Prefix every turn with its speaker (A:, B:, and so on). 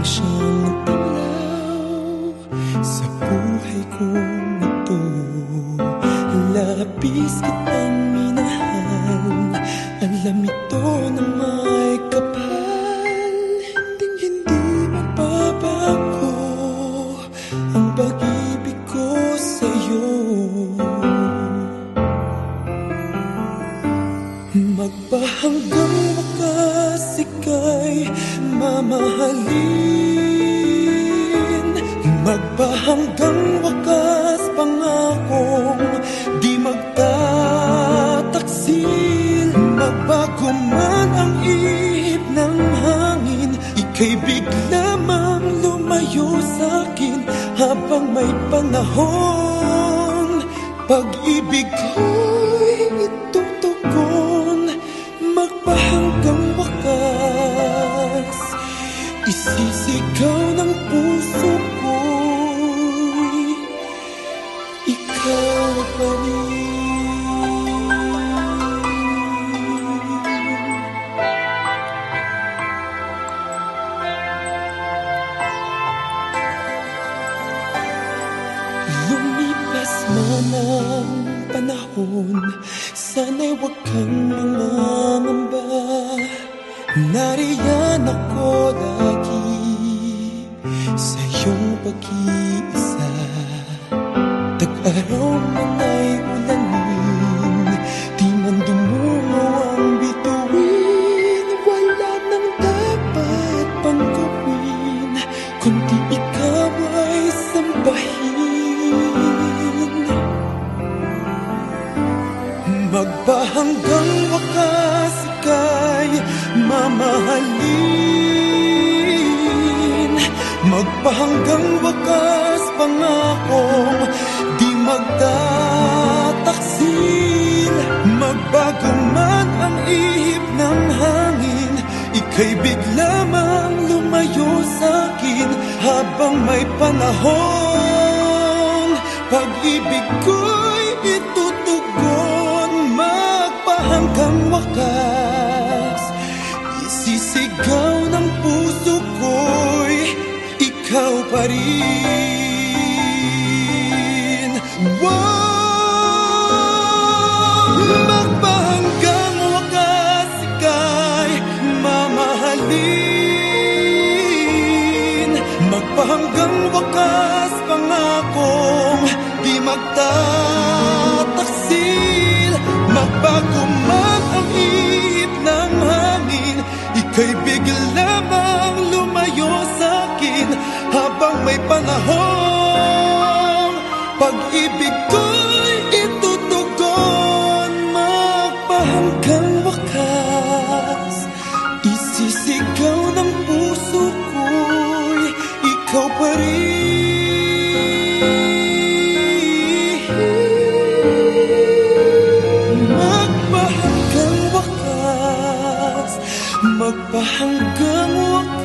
A: siyang tulaw sa buhay kong ito. Labis kitang minahal, alam ito na may kapal. Hindi mababago ang pag-ibig ko sa'yo. Magpahanggang wakas ika'y mamahalin. Magpahanggang wakas pangakong di magtataksil. Magbago man ang ihip ng hangin, ika'y bigla mang lumayo sa'kin habang may panahon. Pag-ibig ko'y itutugon, magpahanggang wakas. Isisigaw ng puso ko'y ikaw pa rin. Lumipas man ang panahon, sana'y huwag kang mangangamba. Nariyan ako lagi sa iyong pag-iisa. Tag-araw man ay ulanin, di man dumungo ang bituin. Wala nang dapat pang gawin, kundi ikaw ay sambahin. Magpahanggang wakas ika'y mamahalin. Magpahanggang wakas pangakong di magtataksil. Magbago man ang ihip ng hangin, ika'y bigla mang lumayo sa'kin habang may panahon. Pag-ibig ko'y itutugon, magpahanggang wakas. Isisigaw ng puso ko'y ikaw pa rin. Magpahanggang wakas ika'y mamahalin. Magpahanggang wakas pangakong di magtataksil. Magbago man ang ihip ng hangin, ika'y bigla mang lumayo sa'kin habang may panahon. Pag-ibig ko'y itutugon, magpahanggang wakas. Isisigaw ng puso ko'y ikaw pa rin. Magpahanggang wakas, magpahanggang wakas.